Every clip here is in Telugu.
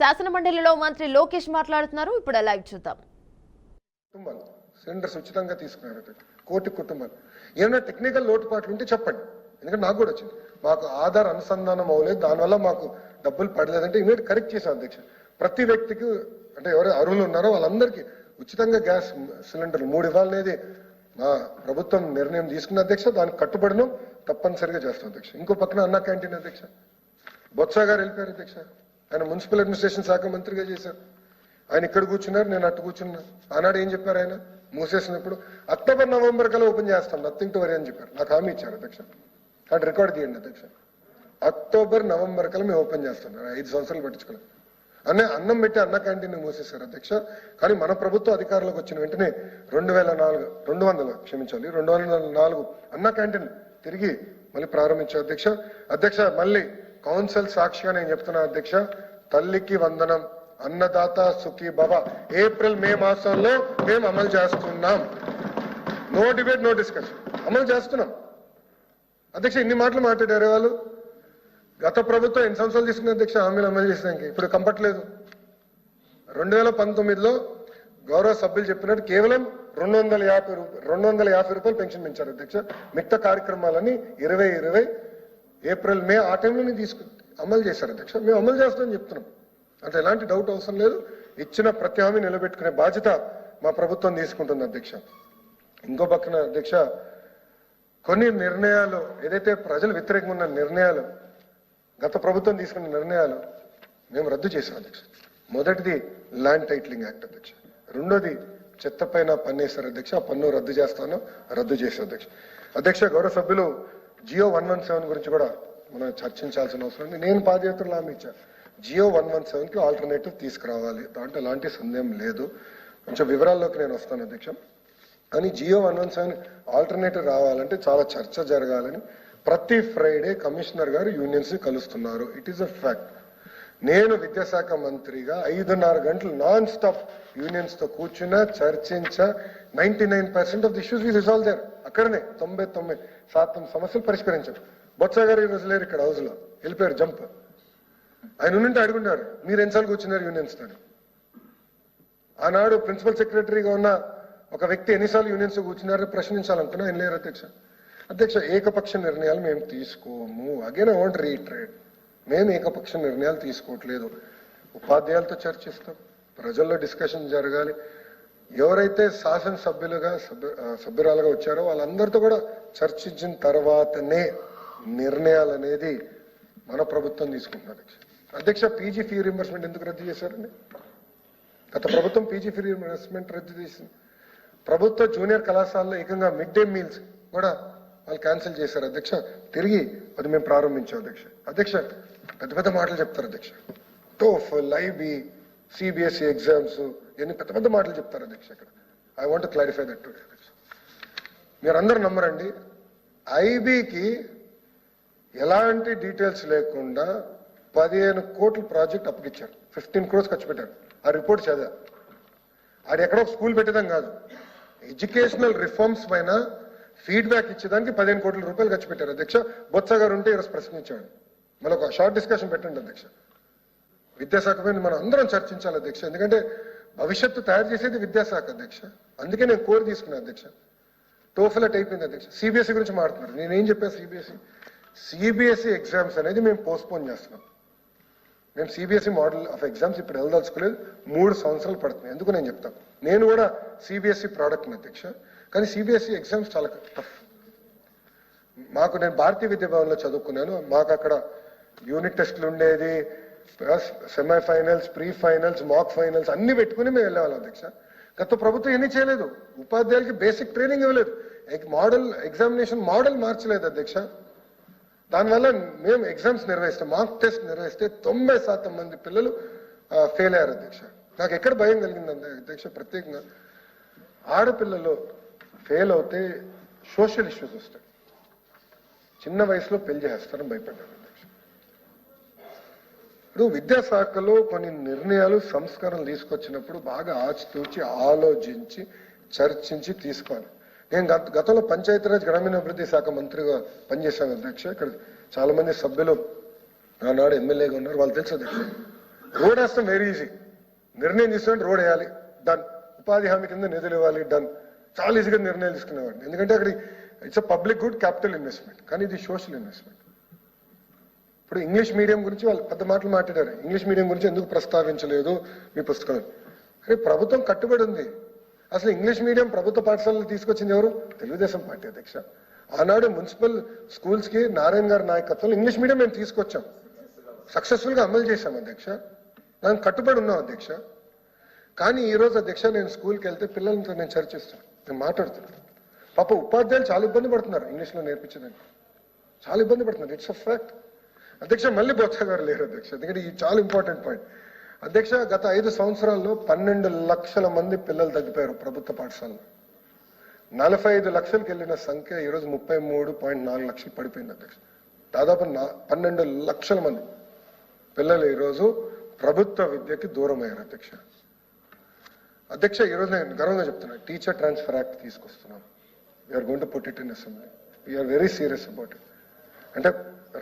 శాసన మండలిలో మంత్రి లోకేష్ మాట్లాడుతున్నారు. ఇప్పుడు లైవ్ చూద్దాం. సిలిండర్స్ ఉచితంగా తీసుకున్నారు కోటి కుటుంబాలు. ఏమైనా టెక్నికల్ లోటుపాట్లు ఉంటే చెప్పండి, ఎందుకంటే నాకు కూడా వచ్చింది. మాకు ఆధార్ అనుసంధానం అవ్వలేదు, దానివల్ల మాకు డబ్బులు పడలేదంటే ఇమీడియట్ కరెక్ట్ చేశాం అధ్యక్ష. ప్రతి వ్యక్తికి అంటే ఎవరు అర్హులు ఉన్నారో వాళ్ళందరికీ ఉచితంగా గ్యాస్ సిలిండర్లు 3 ఇవ్వాలనేది మా ప్రభుత్వం నిర్ణయం తీసుకున్న అధ్యక్ష. దానికి కట్టుబడిన తప్పనిసరిగా చేస్తాం అధ్యక్ష. ఇంకో పక్కన అన్నా క్యాంటీన్ అధ్యక్ష, బొత్స గారు వెళ్ళిపోయారు అధ్యక్ష. ఆయన మున్సిపల్ అడ్మినిస్ట్రేషన్ శాఖ మంత్రిగా చేశారు. ఆయన ఇక్కడ కూర్చున్నారు, నేను అట్టు కూర్చున్నా. ఆనాడు ఏం చెప్పారు, ఆయన మూసేసినప్పుడు అక్టోబర్ నవంబర్ కల్లా ఓపెన్ చేస్తాం, నథింగ్ టు వరీ అని చెప్పారు. నాకు హామీ ఇచ్చారు అధ్యక్ష. అటు రికార్డ్ తీయండి అధ్యక్ష. అక్టోబర్ నవంబర్ కల్లా మేము ఓపెన్ చేస్తాం. 5 సంవత్సరాలు పట్టించుకోలేదు. అన్నం పెట్టి అన్న క్యాంటీన్ మూసేశారు అధ్యక్ష. కానీ మన ప్రభుత్వం అధికారంలోకి వచ్చిన వెంటనే 204 అన్న క్యాంటీన్ తిరిగి మళ్ళీ ప్రారంభించారు అధ్యక్ష. అధ్యక్ష మళ్ళీ కౌన్సిల్ సాక్షిగా నేను చెప్తున్నా అధ్యక్ష, తల్లికి వందనం, అన్నదాత సుఖీ భవ ఏప్రిల్ మే మాసంలో మేము అమలు చేస్తున్నాం. నో డిబేట్, నో డిస్కషన్, అమలు చేస్తున్నాం అధ్యక్ష. ఇన్ని మాటలు మాట్లాడారు వాళ్ళు. గత ప్రభుత్వం ఎన్ని సంవత్సరాలు తీసుకున్న అధ్యక్ష హామీలు అమలు చేసినాక ఇప్పుడు కంపట్లేదు. 2019లో గౌరవ సభ్యులు చెప్పినట్టు కేవలం 250 రూపాయలు పెన్షన్ పెంచారు అధ్యక్ష. మిగతా కార్యక్రమాలని 2020 ఏప్రిల్ మే ఆ టైంలో అమలు చేశారు అధ్యక్ష. మేము అమలు చేస్తామని చెప్తున్నాం, అంటే ఎలాంటి డౌట్ అవసరం లేదు. ఇచ్చిన ప్రతి హామీ నిలబెట్టుకునే బాధ్యత మా ప్రభుత్వం తీసుకుంటుంది అధ్యక్ష. ఇంకో పక్కన అధ్యక్ష కొన్ని నిర్ణయాలు ఏదైతే ప్రజలు వ్యతిరేకంగా ఉన్న నిర్ణయాలు, గత ప్రభుత్వం తీసుకున్న నిర్ణయాలు మేము రద్దు చేసాం అధ్యక్ష. మొదటిది ల్యాండ్ టైటిలింగ్ యాక్ట్ అధ్యక్ష. రెండోది చెత్త పైన పన్నేశారు అధ్యక్ష. ఆ పన్ను రద్దు చేశాం అధ్యక్ష. అధ్యక్ష గౌరవ సభ్యులు జియో 117 గురించి కూడా మనం చర్చించాల్సిన అవసరం ఉంది. నేను పాదయాత్రలో హామీ ఇచ్చాను, జియో 117కి ఆల్టర్నేటివ్ తీసుకురావాలి, దాంట్లో ఎలాంటి సందేహం లేదు. కొంచెం వివరాల్లోకి నేను వస్తాను అధ్యక్ష. కానీ జియో 117 ఆల్టర్నేటివ్ రావాలంటే చాలా చర్చ జరగాలని ప్రతి ఫ్రైడే కమిషనర్ గారు యూనియన్స్ ని కలుస్తున్నారు. It is a fact. నేను విద్యాశాఖ మంత్రిగా 5.5 గంటలు నాన్ స్టాప్ యూనియన్స్ తో కూర్చున్నా, చర్చించా. 99% of the issues we resolve there. అక్కడనే 99% సమస్యలు పరిష్కరించారు. బొత్స గారు ఈ రోజు లేరు ఇక్కడ, హౌస్ లో వెళ్ళిపోయారు, జంప్. ఆయన ఉంటే అడుగుంటారు, మీరు ఎన్నిసార్లు కూర్చున్నారు యూనియన్స్ తో. ఆనాడు ప్రిన్సిపల్ సెక్రటరీగా ఉన్న ఒక వ్యక్తి ఎన్నిసార్లు యూనియన్స్ కూర్చున్నారో ప్రశ్నించాలనుకున్నా, ఆయన లేరు అధ్యక్ష. అధ్యక్ష ఏకపక్ష నిర్ణయాలు మేము తీసుకోము. అగైన్ ఐ వాంట్ రీట్రేడ్, మేము ఏకపక్ష నిర్ణయాలు తీసుకోవట్లేదు. ఉపాధ్యాయులతో చర్చిస్తాం, ప్రజల్లో డిస్కషన్ జరగాలి. ఎవరైతే సభ్యురాలుగా వచ్చారో వాళ్ళందరితో కూడా చర్చించిన తర్వాతనే నిర్ణయాలు అనేది మన ప్రభుత్వం తీసుకుంటున్నారు అధ్యక్ష. పీజీ ఫీ రీయింబర్స్మెంట్ ఎందుకు రద్దు చేశారండి? గత ప్రభుత్వం పీజీ ఫీ రీయింబర్స్మెంట్ రద్దు చేసింది. ప్రభుత్వ జూనియర్ కళాశాలలో ఏకంగా మిడ్ డే మీల్స్ కూడా వాళ్ళు క్యాన్సిల్ చేశారు అధ్యక్ష. తిరిగి అది మేము ప్రారంభించాం అధ్యక్ష. అధ్యక్ష పెద్ద పెద్ద మాటలు చెప్తారు అధ్యక్ష. టోఫల్, ఐబీ, సిబిఎస్ఈ ఎగ్జామ్స్, ఇవన్నీ పెద్ద పెద్ద మాటలు చెప్తారు అధ్యక్ష. ఇక్కడ I want to clarify that today అధ్యక్ష. మీరు అందరూ నమ్మరండి, ఐబీకి ఎలాంటి డీటెయిల్స్ లేకుండా 15 కోట్ల ప్రాజెక్ట్ అప్పగిచ్చారు. 15 crores ఖర్చు పెట్టారు. ఆ రిపోర్ట్ చదివా. అది ఎక్కడో స్కూల్ పెట్టడం కాదు, ఎడ్యుకేషనల్ రిఫార్మ్స్ పైన ఫీడ్బ్యాక్ ఇచ్చేదానికి 15 కోట్ల రూపాయలు ఖర్చు పెట్టారు అధ్యక్ష. బొత్స గారు ఉంటే ఈరోజు ప్రశ్నించాడు. మళ్ళీ ఒక షార్ట్ డిస్కషన్ పెట్టండి అధ్యక్ష. విద్యాశాఖ పైన మనం అందరం చర్చించాలి అధ్యక్ష, ఎందుకంటే భవిష్యత్తు తయారు చేసేది విద్యాశాఖ అధ్యక్ష. అందుకే నేను కోర్ తీసుకున్నాను అధ్యక్ష. టోఫెల్ అయిపోయింది అధ్యక్ష. సిబిఎస్ఈ గురించి మాట్లాడుతున్నారు. నేనేం చెప్పాను, సిబిఎస్ఈ ఎగ్జామ్స్ అనేది మేము పోస్ట్పోన్ చేస్తున్నాం. మేము సిబిఎస్ఈ మోడల్ ఆఫ్ ఎగ్జామ్స్ ఇప్పుడు వెళ్ళదలుచుకోలేదు. 3 సంవత్సరాలు పడుతుంది. ఎందుకు నేను చెప్తాను, నేను కూడా సిబిఎస్ఈ ప్రోడక్ట్ని అధ్యక్ష. కానీ సిబిఎస్ఈ ఎగ్జామ్స్ చాలా టఫ్. నేను భారతీయ విద్యా భవన్లో చదువుకున్నాను. మాకు అక్కడ యూనిట్ టెస్ట్లు ఉండేది, సెమీఫైనల్స్, ప్రీ ఫైనల్స్, మాక్ ఫైనల్స్ అన్ని పెట్టుకుని మేము వెళ్ళేవాళ్ళం అధ్యక్ష. గత ప్రభుత్వం ఏమీ చేయలేదు, ఉపాధ్యాయులకి బేసిక్ ట్రైనింగ్ ఇవ్వలేదు, ఎగ్జామినేషన్ మోడల్ మార్చలేదు అధ్యక్ష. దానివల్ల మేము ఎగ్జామ్స్ నిర్వహిస్తాం, మార్క్ టెస్ట్ నిర్వహిస్తే 90% మంది పిల్లలు ఫెయిల్ అయ్యారు అధ్యక్ష. నాకు ఎక్కడ భయం కలిగిందంటే అధ్యక్ష, ప్రత్యేకంగా ఆడపిల్లలు ఫెయిల్ అవుతే సోషల్ ఇష్యూస్ వస్తాయి, చిన్న వయసులో పెళ్లి చేస్తారని భయపడ్డాను అధ్యక్ష. ఇప్పుడు విద్యాశాఖలో కొన్ని నిర్ణయాలు, సంస్కరణలు తీసుకొచ్చినప్పుడు బాగా ఆచితూచి ఆలోచించి చర్చించి తీసుకోవాలి. నేను గతంలో పంచాయతీరాజ్ గ్రామీణాభివృద్ధి శాఖ మంత్రిగా పనిచేశాను అధ్యక్ష. ఇక్కడ చాలా మంది సభ్యులు ఆనాడు ఎమ్మెల్యేగా ఉన్నారు, వాళ్ళు తెలుసు అధ్యక్ష. రోడ్ వేస్తాం వెరీ ఈజీ. నిర్ణయం తీసుకుంటే రోడ్ వేయాలి, డన్. ఉపాధి హామీ కింద నిధులు ఇవ్వాలి, డన్. చాలా ఈజీగా నిర్ణయాలు తీసుకునేవాడిని. ఎందుకంటే అక్కడ it's a public good, capital investment, కానీ ఇది సోషల్ ఇన్వెస్ట్మెంట్. ఇప్పుడు ఇంగ్లీష్ మీడియం గురించి వాళ్ళు పెద్ద మాటలు మాట్లాడారు. ఇంగ్లీష్ మీడియం గురించి ఎందుకు ప్రస్తావించలేదు మీ పుస్తకంలో? అరే ప్రభుత్వం కట్టుబడి ఉంది. అసలు ఇంగ్లీష్ మీడియం ప్రభుత్వ పాఠశాలలు తీసుకొచ్చింది ఎవరు? తెలుగుదేశం పార్టీ అధ్యక్ష. ఆనాడు మున్సిపల్ స్కూల్స్ కి నారాయణ గారి నాయకత్వంలో ఇంగ్లీష్ మీడియం మేము తీసుకొచ్చాం, సక్సెస్ఫుల్ గా అమలు చేశాం అధ్యక్ష. దానికి కట్టుబడి ఉన్నాం అధ్యక్ష. కానీ ఈ రోజు అధ్యక్ష నేను స్కూల్కి వెళ్తే పిల్లలతో నేను చర్చిస్తాను, నేను మాట్లాడుతున్నాను. పాప ఉపాధ్యాయులు చాలా ఇబ్బంది పడుతున్నారు ఇంగ్లీష్లో నేర్పించడానికి, చాలా ఇబ్బంది పడుతున్నారు. ఇట్స్ అ ఫ్యాక్ట్ అధ్యక్ష. మళ్ళీ బొత్స గారు లేరు అధ్యక్ష, ఎందుకంటే ఇది చాలా ఇంపార్టెంట్ పాయింట్ అధ్యక్ష. గత 5 సంవత్సరాల్లో 12 లక్షల మంది పిల్లలు తగ్గిపోయారు ప్రభుత్వ పాఠశాలలో. 45 లక్షలకు వెళ్ళిన సంఖ్య ఈరోజు 33.4 లక్షలు పడిపోయింది అధ్యక్ష. దాదాపు 12 లక్షల మంది పిల్లలు ఈరోజు ప్రభుత్వ విద్యకి దూరం అయ్యారు అధ్యక్ష. అధ్యక్ష ఈరోజు నేను గర్వంగా చెప్తున్నాను, టీచర్ ట్రాన్స్ఫర్ యాక్ట్ తీసుకొస్తున్నాం. We're going to put it in assembly. We're very serious about it. అంటే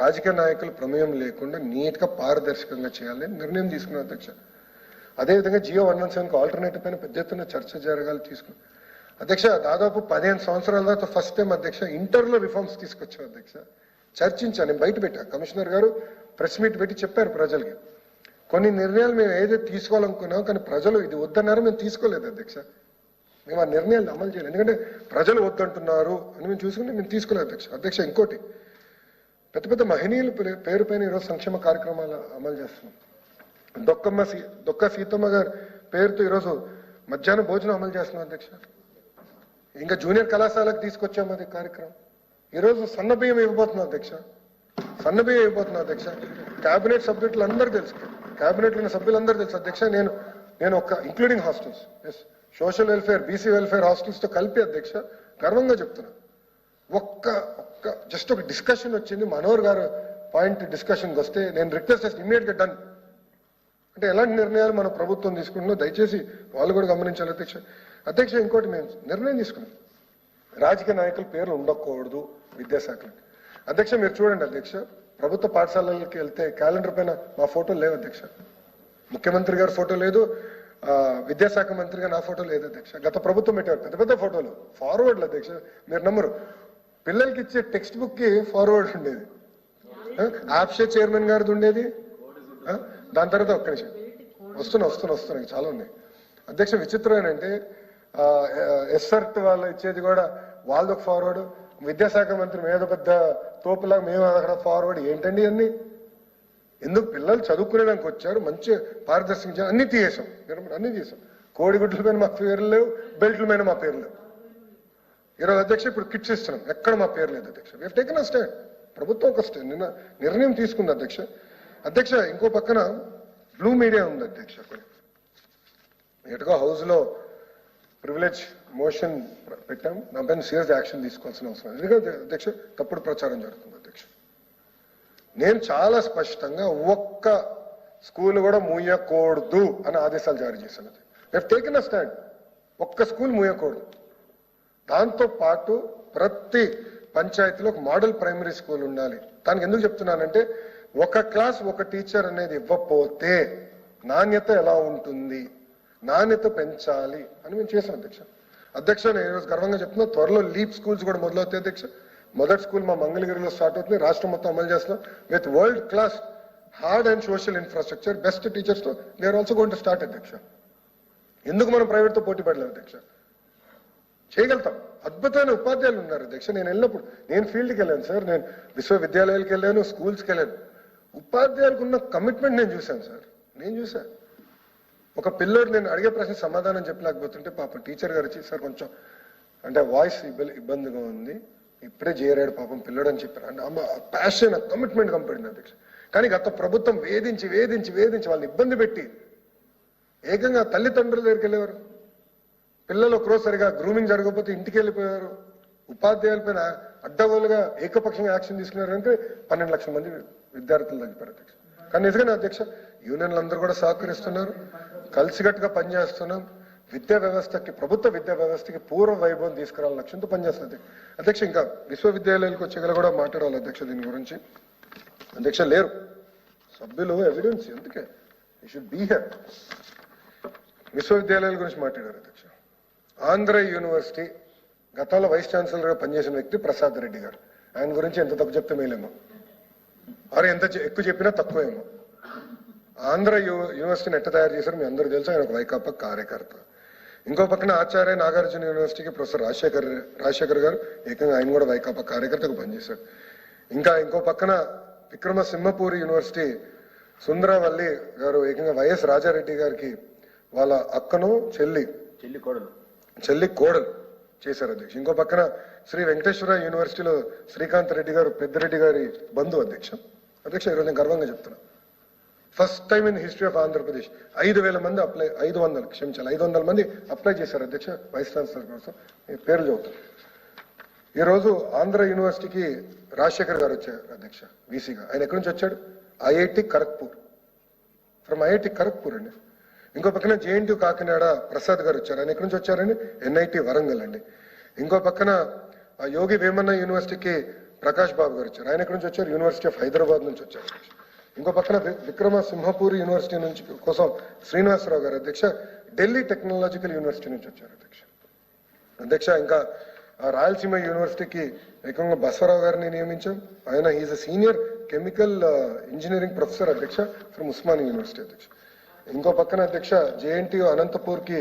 రాజకీయ నాయకులు ప్రమేయం లేకుండా నీట్ గా పారదర్శకంగా చేయాలని నిర్ణయం తీసుకున్నాం అధ్యక్ష. అదేవిధంగా జియో 117కు ఆల్టర్నేటివ్ పైన పెద్ద ఎత్తున చర్చ జరగాలి తీసుకున్నాం అధ్యక్ష. దాదాపు 15 సంవత్సరాల తర్వాత ఫస్ట్ టైం అధ్యక్ష ఇంటర్లో రిఫార్మ్స్ తీసుకొచ్చాం అధ్యక్ష. చర్చించాను, నేను బయట పెట్టా. కమిషనర్ గారు ప్రెస్ మీట్ పెట్టి చెప్పారు ప్రజలకి. కొన్ని నిర్ణయాలు మేము ఏదైతే తీసుకోవాలనుకున్నాం, కానీ ప్రజలు ఇది వద్దన్నారు, మేము తీసుకోలేదు అధ్యక్ష. మేము ఆ నిర్ణయాలు అమలు చేయాలి, ఎందుకంటే ప్రజలు వద్దంటున్నారు అని మేము చూసుకుంటే మేము తీసుకోలేదు అధ్యక్ష. అధ్యక్ష ఇంకోటి, పెద్ద పెద్ద మహనీయుల పేరు పైన ఈరోజు సంక్షేమ కార్యక్రమాలు అమలు చేస్తున్నాం. దొక్క సీతమ్మ గారి పేరుతో ఈరోజు మధ్యాహ్న భోజనం అమలు చేస్తున్నాం అధ్యక్ష. ఇంకా జూనియర్ కళాశాలకు తీసుకొచ్చాము అది కార్యక్రమం. ఈరోజు సన్న బియ్యం ఇవ్వబోతున్నాం అధ్యక్ష, సన్న బియ్యం ఇవ్వబోతున్నాం అధ్యక్ష. కేబినెట్ సభ్యులు అందరూ తెలుసు, కేబినెట్ ఉన్న సభ్యులందరూ తెలుసు అధ్యక్ష. నేను ఒక including hostels, yes, social welfare, BC welfare hostels తో కలిపి అధ్యక్ష గర్వంగా చెప్తున్నా. ఒక్క జస్ట్ ఒక డిస్కషన్ వచ్చింది, మనోహర్ గారు పాయింట్ డిస్కషన్కి వస్తే నేను రిక్వెస్ట్ చేసి ఇమ్మీడియట్ గా డన్. అంటే ఎలాంటి నిర్ణయాలు మన ప్రభుత్వం తీసుకుంటుందో దయచేసి వాళ్ళు కూడా గమనించాలి అధ్యక్ష. అధ్యక్ష ఇంకోటి మేము నిర్ణయం తీసుకున్నాం, రాజకీయ నాయకుల పేర్లు ఉండకూడదు విద్యాశాఖలో. అధ్యక్ష మీరు చూడండి అధ్యక్ష, ప్రభుత్వ పాఠశాలలకి వెళ్తే క్యాలెండర్ పైన మా ఫోటోలు లేవు అధ్యక్ష. ముఖ్యమంత్రి గారి ఫోటో లేదు, విద్యాశాఖ మంత్రిగా నా ఫోటో లేదు అధ్యక్ష. గత ప్రభుత్వం పెట్టారు పెద్ద పెద్ద ఫోటోలు, ఫార్వర్డ్లు అధ్యక్ష. మీరు నమ్మరు, పిల్లలకి ఇచ్చే టెక్స్ట్ బుక్ కి ఫార్వర్డ్ ఉండేది, ఆప్షే చైర్మన్ గారిది ఉండేది. దాని తర్వాత ఒక్క నిమిషం వస్తున్నాయి చాలా ఉన్నాయి అధ్యక్ష. విచిత్రం ఏంటంటే ఎస్ఆర్ట్ వాళ్ళు ఇచ్చేది కూడా వాళ్ళొక ఫార్వర్డ్, విద్యాశాఖ మంత్రి మీద పెద్ద తోపులాగా మేము అక్కడ ఫార్వర్డ్. ఏంటండి అన్ని? ఎందుకు? పిల్లలు చదువుకునేదానికి వచ్చారు, మంచి పారదర్శకంగా అన్ని తీసేసాం, అన్ని తీసాం. కోడిగుడ్ల పైన మా పేర్లు లేవు, బెల్ట్ల పైన మా పేర్లు లేవు. ఈరోజు అధ్యక్ష ఇప్పుడు కిట్స్ ఇస్తున్నాం, ఎక్కడ మా పేరు లేదు అధ్యక్ష. We have taken a stand. ప్రభుత్వం ఒక స్టాండ్ నిర్ణయం తీసుకుంది అధ్యక్ష. అధ్యక్ష ఇంకో పక్కన బ్లూ మీడియా ఉంది అధ్యక్ష. ఎటుగా హౌస్ లో ప్రివిలేజ్ మోషన్ పెట్టాం, నా పైన సీరియస్ యాక్షన్ తీసుకోవాల్సిన అవసరం. ఎందుకంటే అధ్యక్ష తప్పుడు ప్రచారం జరుగుతుంది అధ్యక్ష. నేను చాలా స్పష్టంగా ఒక్క స్కూల్ కూడా మూయకూడదు అని ఆదేశాలు జారీ చేశాను. We have taken a stand. ఒక్క స్కూల్ మూయకూడదు. దాంతో పాటు ప్రతి పంచాయతీలో ఒక మోడల్ ప్రైమరీ స్కూల్ ఉండాలి. దానికి ఎందుకు చెప్తున్నానంటే, ఒక క్లాస్ ఒక టీచర్ అనేది ఇవ్వకపోతే నాణ్యత ఎలా ఉంటుంది, నాణ్యత పెంచాలి అని మేము చేసాం అధ్యక్ష. అధ్యక్ష నేను ఈరోజు గర్వంగా చెప్తున్నా, త్వరలో లీప్ స్కూల్స్ కూడా మొదలవుతాయి అధ్యక్ష. మొదటి స్కూల్ మా మంగళగిరిలో స్టార్ట్ అవుతుంది, రాష్ట్రం మొత్తం అమలు చేస్తున్నాం. With world class hard and social infrastructure, best teachers తో they are also going to start అధ్యక్ష. ఎందుకు మనం ప్రైవేట్ తో పోటీ పడలేదు అధ్యక్ష? చేయగలుగుతాం. అద్భుతమైన ఉపాధ్యాయులు ఉన్నారు అధ్యక్ష. నేను వెళ్ళినప్పుడు నేను ఫీల్డ్కి వెళ్ళాను సార్, నేను విశ్వవిద్యాలయాలకు వెళ్ళాను, స్కూల్స్కి వెళ్ళాను. ఉపాధ్యాయులకు ఉన్న కమిట్మెంట్ నేను చూశాను సార్, నేను చూశాను. ఒక పిల్లడు నేను అడిగే ప్రశ్న సమాధానం చెప్పలేకపోతుంటే పాపం టీచర్ గారు వచ్చి, సార్ కొంచెం అంటే వాయిస్ ఇబ్బందిగా ఉంది, ఇప్పుడే చేరాడు పాపం పిల్లడు అని చెప్పారు. అంటే అమ్మ ప్యాషన్, కమిట్మెంట్ కంపడింది అధ్యక్ష. కానీ గత ప్రభుత్వం వేధించి వేధించి వేధించి వాళ్ళని ఇబ్బంది పెట్టి ఏకంగా తల్లిదండ్రుల దగ్గరికి వెళ్ళేవారు. పిల్లలు ఒకరోజు సరిగా గ్రూమింగ్ జరగకపోతే ఇంటికి వెళ్ళిపోయారు. ఉపాధ్యాయుల పైన అడ్డగోలుగా ఏకపక్షంగా యాక్షన్ తీసుకున్నారంటే 12 లక్షల మంది విద్యార్థులు తగ్గిపోయారు అధ్యక్ష. కానీ నిజంగానే అధ్యక్ష యూనియన్లు అందరూ కూడా సహకరిస్తున్నారు, కలిసికట్టుగా పనిచేస్తున్నాం. విద్యా వ్యవస్థకి, ప్రభుత్వ విద్యా వ్యవస్థకి పూర్వ వైభవం తీసుకురావాలని లక్ష్యంతో పనిచేస్తుంది అధ్యక్ష. ఇంకా విశ్వవిద్యాలయాలకు వచ్చేగల కూడా మాట్లాడాలి అధ్యక్ష దీని గురించి. అధ్యక్ష లేరు సభ్యులు, ఎవిడెన్స్ ఎందుకే యూ షుడ్ బీ హియర్. విశ్వవిద్యాలయాల గురించి మాట్లాడారు అధ్యక్ష. ఆంధ్ర యూనివర్సిటీ గతంలో వైస్ ఛాన్సలర్ గా పనిచేసిన వ్యక్తి ప్రసాద్ రెడ్డి గారు. ఆయన గురించి ఎంత తప్పు చెప్తే మేలేమో, వారు ఎంత ఎక్కువ చెప్పినా తక్కువేమో. ఆంధ్ర యూనివర్సిటీని ఎట్ట తయారు చేశారు మీ అందరూ తెలుసు. ఆయన ఒక వైకాపా కార్యకర్త. ఇంకో పక్కన ఆచార్య నాగార్జున యూనివర్సిటీకి ప్రొఫెసర్ రాజశేఖర్ గారు ఏకంగా ఆయన కూడా వైకాపా కార్యకర్తగా పనిచేశారు. ఇంకా ఇంకో పక్కన విక్రమసింహపూరి యూనివర్సిటీ సుందరవల్లి గారు ఏకంగా వైఎస్ రాజారెడ్డి గారికి వాళ్ళ అక్కను చెల్లి కోడలు చేశారు అధ్యక్ష. ఇంకో పక్కన శ్రీ వెంకటేశ్వర యూనివర్సిటీలో శ్రీకాంత్ రెడ్డి గారు పెద్దిరెడ్డి గారి బంధువు అధ్యక్ష. ఈరోజు నేను గర్వంగా చెప్తున్నా, first time in history of Andhra Pradesh 5,000 మంది 500 మంది అప్లై చేశారు అధ్యక్ష వైస్ ఛాన్సలర్ కోసం. పేర్లు చదువుతారు. ఈరోజు ఆంధ్ర యూనివర్సిటీకి రాజశేఖర్ గారు వచ్చారు అధ్యక్ష వీసీగా. ఆయన ఎక్కడి నుంచి వచ్చాడు? IIT Kharagpur, from IIT Kharagpur అండి. ఇంకో పక్కన జేఎన్టీయూ కాకినాడ ప్రసాద్ గారు వచ్చారు. ఆయన ఎక్కడి నుంచి వచ్చారండి? ఎన్ఐటి వరంగల్ అండి. ఇంకో పక్కన యోగి వేమన్న యూనివర్సిటీకి ప్రకాష్ బాబు గారు వచ్చారు. ఆయన ఎక్కడి నుంచి వచ్చారు? యూనివర్సిటీ ఆఫ్ హైదరాబాద్ నుంచి వచ్చారు. ఇంకో పక్కన విక్రమసింహపూరి యూనివర్సిటీ నుంచి కోసం శ్రీనివాసరావు గారు అధ్యక్ష ఢిల్లీ టెక్నాలజికల్ యూనివర్సిటీ నుంచి వచ్చారు అధ్యక్ష. ఇంకా రాయలసీమ యూనివర్సిటీకి ఏకంగా బసవరావు గారిని నియమించాం. ఆయన is a senior chemical engineering professor అధ్యక్ష ఫ్రమ్ ఉస్మానియా యూనివర్సిటీ అధ్యక్ష. ఇంకో పక్కన అధ్యక్ష జేఎన్టీయూ అనంతపూర్ కి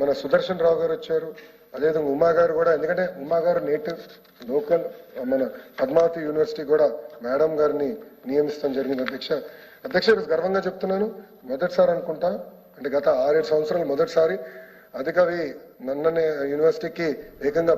మన సుదర్శన్ రావు గారు వచ్చారు. అదేవిధంగా ఉమా గారు కూడా, ఎందుకంటే ఉమా గారు నేటివ్ లోకల్ మన పద్మావతి యూనివర్సిటీ కూడా మేడం గారిని నియమిస్తాం జరిగింది అధ్యక్ష. ఈరోజు గర్వంగా చెప్తున్నాను, మొదటిసారి అనుకుంటా, అంటే గత 6-7 సంవత్సరాలు మొదటిసారి అధికవి నన్ననే యూనివర్సిటీకి ఏకంగా